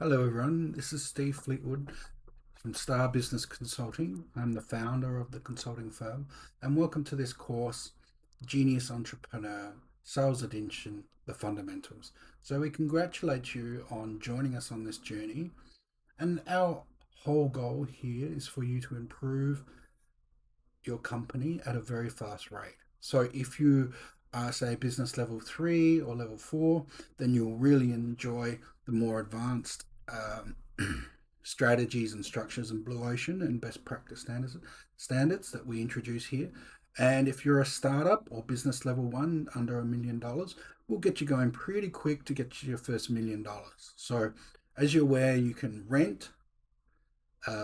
Hello, everyone. This is Steve Fleetwood from Star Business Consulting. I'm the founder of the consulting firm, and welcome to this course, Genius Entrepreneur Sales Edition, The Fundamentals. So, we congratulate you on joining us on this journey, and our whole goal here is for you to improve your company at a very fast rate. So if you are, say, business level 3 or level 4, then you'll really enjoy the more advanced strategies and structures and blue ocean and best practice standards that we introduce here. And if you're a startup or business level 1 under $1 million, we'll get you going pretty quick to get you your first $1 million. So as you're aware, you can rent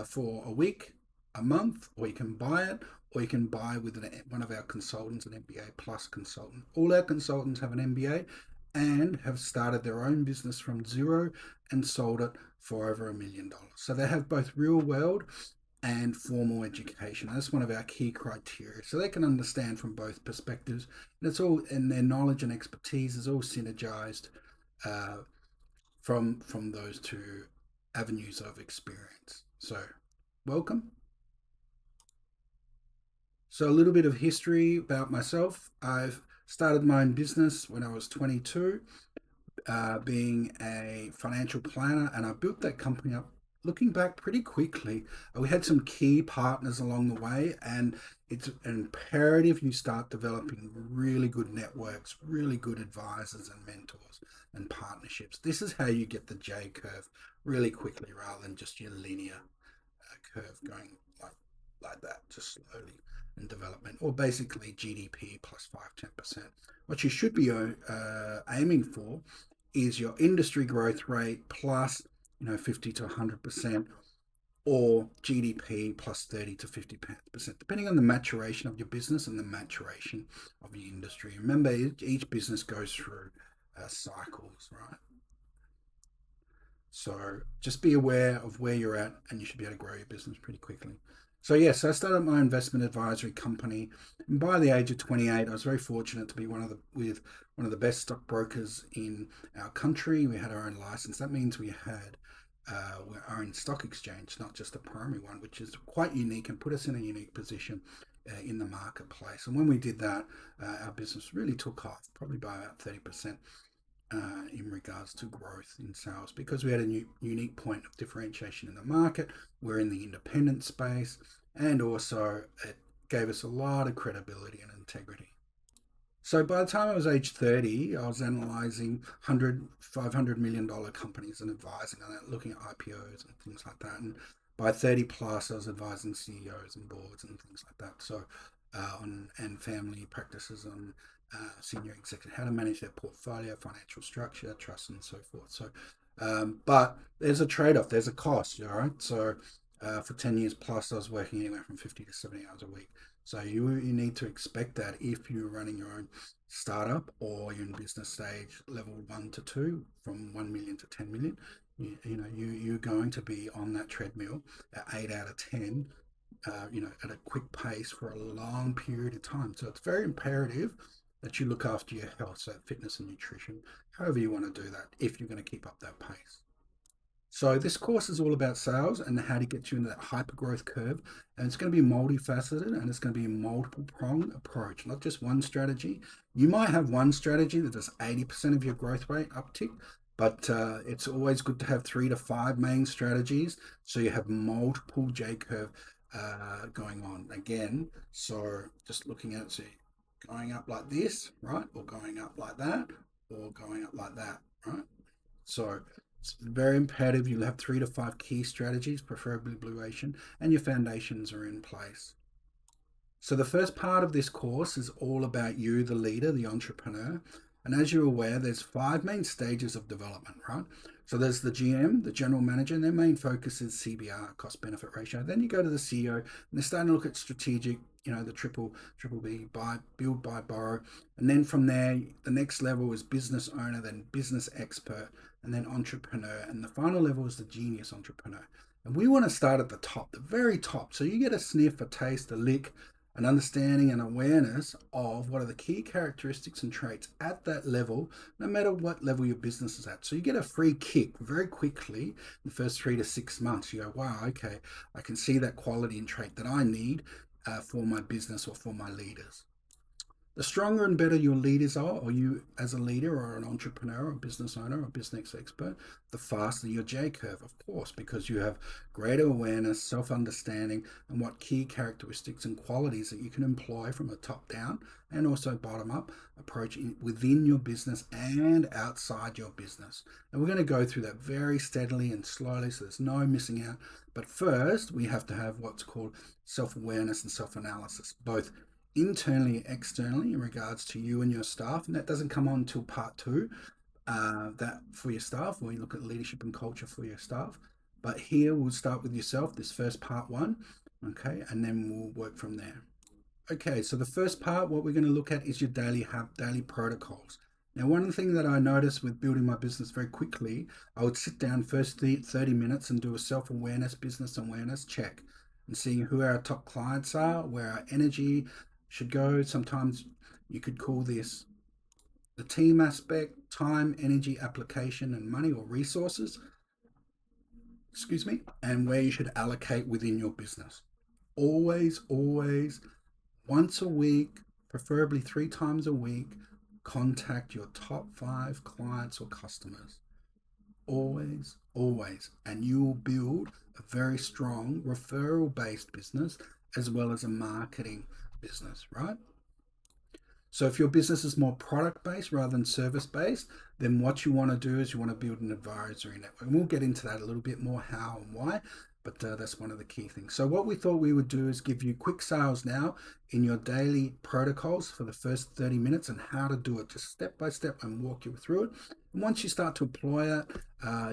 for a week, a month, or you can buy it, or you can buy with one of our consultants, an MBA plus consultant. All our consultants have an MBA and have started their own business from zero and sold it for over $1 million. So they have both real world and formal education. That's one of our key criteria. So they can understand from both perspectives, and it's all, and their knowledge and expertise is all synergized uh, from those two avenues of experience. So, welcome. So, a little bit of history about myself. I've started my own business when I was 22, being a financial planner, and I built that company up. Looking back pretty quickly, we had some key partners along the way, and it's imperative you start developing really good networks, really good advisors and mentors and partnerships. This is how you get the J curve really quickly rather than just your linear curve going like that, just slowly in development, or basically GDP plus 5-10%. What you should be aiming for is your industry growth rate plus 50 to 100%, or GDP plus 30 to 50%, depending on the maturation of your business and the maturation of the industry. Remember, each business goes through cycles, right? So just be aware of where you're at, and you should be able to grow your business pretty quickly. So yes, I started my investment advisory company, and by the age of 28, I was very fortunate to be one of the best stockbrokers in our country. We had our own license. That means we had our own stock exchange, not just a primary one, which is quite unique and put us in a unique position in the marketplace. And when we did that, our business really took off, probably by about 30%. In regards to growth in sales, because we had a unique point of differentiation in the market. We're in the independent space, and also it gave us a lot of credibility and integrity. So by the time I was age 30, I was analyzing 100, $500 million companies and advising on that, looking at IPOs and things like that. And by 30 plus, I was advising CEOs and boards and things like that. So, on and family practices on senior executive, how to manage their portfolio, financial structure, trust, and so forth. So, but there's a trade off, there's a cost, all right? So, for 10 years plus, I was working anywhere from 50 to 70 hours a week. So you need to expect that if you're running your own startup or you're in business stage level 1 to 2, from 1 million to 10 million, you're going to be on that treadmill at 8 out of 10, at a quick pace for a long period of time. So it's very imperative that you look after your health, so fitness and nutrition, however you want to do that, if you're going to keep up that pace. So this course is all about sales and how to get you into that hyper growth curve. And it's going to be multifaceted, and it's going to be a multiple prong approach, not just one strategy. You might have one strategy that does 80% of your growth rate uptick, but it's always good to have 3 to 5 main strategies, so you have multiple J curve going on again. So just looking at it, so going up like this, right? Or going up like that, or going up like that, right? So it's very imperative you'll have 3 to 5 key strategies, preferably Blue Ocean, and your foundations are in place. So the first part of this course is all about you, the leader, the entrepreneur. And as you're aware, there's 5 main stages of development, right? So there's the GM, the general manager, and their main focus is CBR, cost benefit ratio. Then you go to the CEO, and they're starting to look at strategic, the triple B, buy, build, buy, borrow. And then from there, the next level is business owner, then business expert, and then entrepreneur. And the final level is the genius entrepreneur. And we want to start at the top, the very top. So you get a sniff, a taste, a lick an understanding and awareness of what are the key characteristics and traits at that level, no matter what level your business is at. So you get a free kick very quickly in the first 3 to 6 months. You go, wow, okay, I can see that quality and trait that I need for my business or for my leaders. The stronger and better your leaders are, or you as a leader or an entrepreneur or business owner or business expert, the faster your J curve, of course, because you have greater awareness, self understanding, and what key characteristics and qualities that you can employ from a top down and also bottom up approach within your business and outside your business. And we're going to go through that very steadily and slowly so there's no missing out. But first, we have to have what's called self awareness and self analysis, both internally, externally, in regards to you and your staff, and that doesn't come on until part two. That for your staff, where you look at leadership and culture for your staff. But here we'll start with yourself. This first part one, okay, and then we'll work from there. Okay, so the first part, what we're going to look at is your daily protocols. Now, one of the things that I noticed with building my business very quickly, I would sit down first 30 minutes and do a self-awareness, business awareness check and seeing who our top clients are, where our energy should go. Sometimes you could call this the team aspect, time, energy, application, and money or resources, excuse me, and where you should allocate within your business. Always, once a week, preferably 3 times a week, contact your top 5 clients or customers. Always. And you will build a very strong referral based business as well as a marketing business, right? So if your business is more product based rather than service based, then what you want to do is you want to build an advisory network. And we'll get into that a little bit more, how and why, but that's one of the key things. So what we thought we would do is give you quick sales now in your daily protocols for the first 30 minutes and how to do it, just step by step, and walk you through it. And once you start to apply it,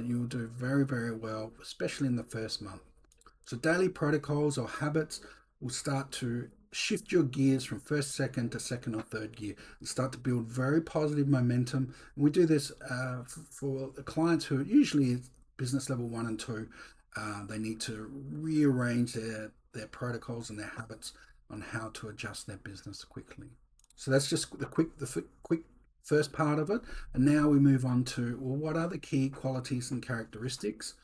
you'll do very well, especially in the first month. So daily protocols or habits will start to shift your gears from first, second to second or third gear and start to build very positive momentum. And we do this for the clients who are usually business level 1 and 2. They need to rearrange their protocols and their habits on how to adjust their business quickly. So that's just the quick first part of it. And now we move on to, well, what are the key qualities and characteristics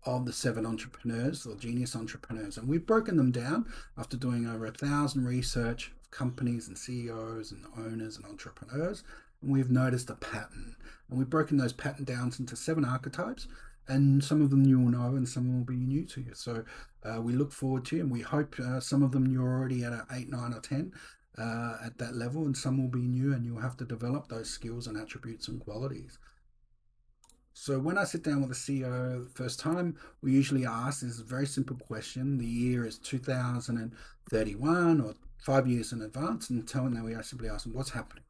of the 7 entrepreneurs or genius entrepreneurs? And we've broken them down after doing over 1,000 research of companies and CEOs and owners and entrepreneurs. And we've noticed a pattern. And we've broken those pattern down into 7 archetypes. And some of them you will know and some will be new to you. So we look forward to you, and we hope some of them you're already at an 8, 9 or 10 at that level, and some will be new, and you'll have to develop those skills and attributes and qualities. So when I sit down with a CEO the first time, we usually ask this very simple question. The year is 2031 or 5 years in advance, and we simply ask them what's happening.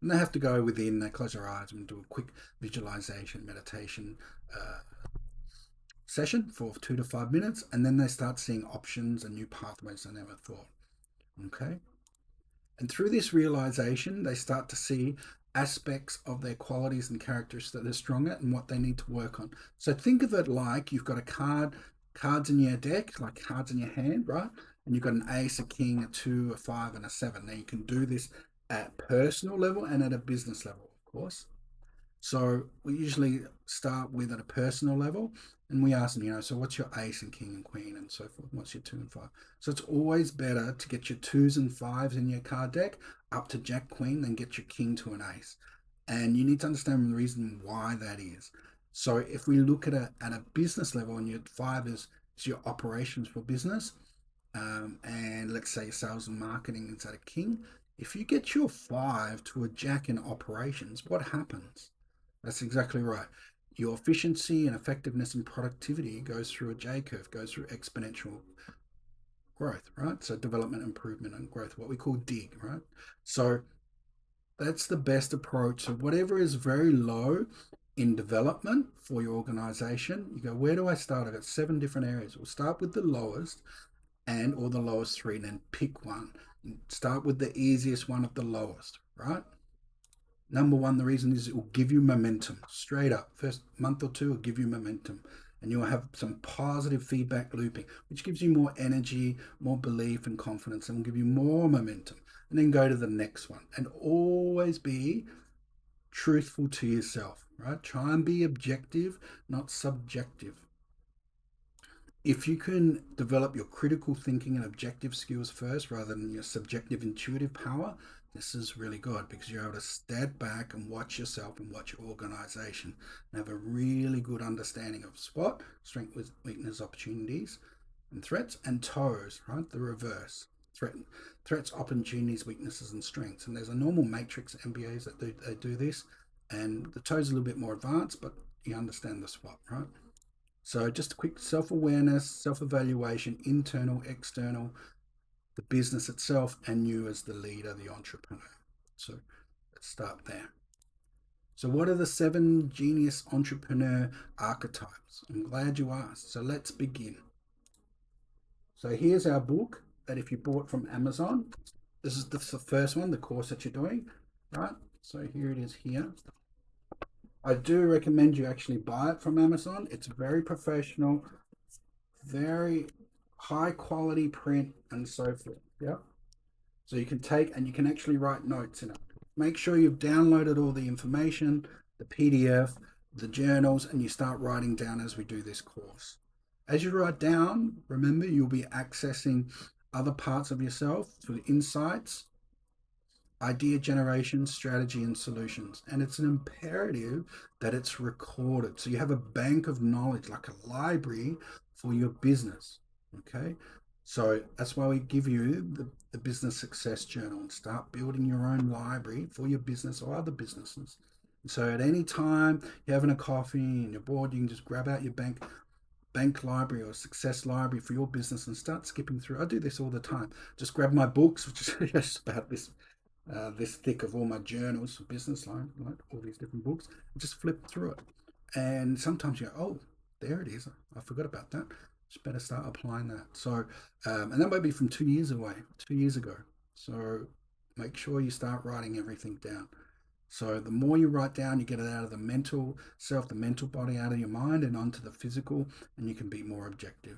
And they have to go within, they close their eyes and do a quick visualization, meditation session for 2 to 5 minutes, and then they start seeing options and new pathways they never thought. Okay? And through this realization, they start to see aspects of their qualities and characteristics that they're strong at and what they need to work on. So think of it like you've got cards in your deck, like cards in your hand, right? And you've got an ace, a king, a 2, a 5, and a 7. Now you can do this at personal level and at a business level, of course. So we usually start with at a personal level, and we ask them, so what's your ace and king and queen and so forth? What's your 2 and 5? So it's always better to get your 2s and 5s in your card deck up to jack queen than get your king to an ace. And you need to understand the reason why that is. So if we look at a business level, and your 5 is your operations for business, and let's say sales and marketing is at a king, if you get your 5 to a jack in operations, what happens? That's exactly right. Your efficiency and effectiveness and productivity goes through a J curve, goes through exponential growth, right? So development, improvement, and growth, what we call dig, right? So that's the best approach. So whatever is very low in development for your organization, you go, where do I start? I've got 7 different areas. We'll start with the lowest or the lowest 3, and then pick one. Start with the easiest one of the lowest, right? Number 1, the reason is it will give you momentum straight up. First month or 2 will give you momentum. and you'll have some positive feedback looping, which gives you more energy, more belief and confidence, and will give you more momentum. And then go to the next one, and always be truthful to yourself, right? Try and be objective, not subjective. If you can develop your critical thinking and objective skills first rather than your subjective intuitive power, this is really good because you're able to step back and watch yourself and watch your organization and have a really good understanding of SWOT, strength, weakness, opportunities, and threats, and TOES, right? The reverse. Threats, opportunities, weaknesses, and strengths. And there's a normal matrix MBAs that they do this, and the TOES a little bit more advanced, but you understand the SWOT, right? So just a quick self-awareness, self-evaluation, internal, external, the business itself, and you as the leader, the entrepreneur. So let's start there. So what are the 7 genius entrepreneur archetypes? I'm glad you asked. So let's begin. So here's our book that if you bought from Amazon, this is the first one, the course that you're doing, right? So here it is here. I do recommend you actually buy it from Amazon. It's very professional, very high quality print and so forth. Yeah. So you can take and you can actually write notes in it. Make sure you've downloaded all the information, the PDF, the journals, and you start writing down as we do this course. As you write down, remember you'll be accessing other parts of yourself for insights, idea generation, strategy, and solutions. And it's an imperative that it's recorded. So you have a bank of knowledge, like a library for your business. Okay. So that's why we give you the business success journal and start building your own library for your business or other businesses. So at any time you're having a coffee and you're bored, you can just grab out your bank library or success library for your business and start skipping through. I do this all the time. Just grab my books, which is just about this thick of all my journals for business, like all these different books, and just flip through it. And sometimes you go, oh, there it is. I forgot about that. Just better start applying that. So, and that might be from 2 years ago. So make sure you start writing everything down. So the more you write down, you get it out of the mental self, the mental body, out of your mind and onto the physical, and you can be more objective.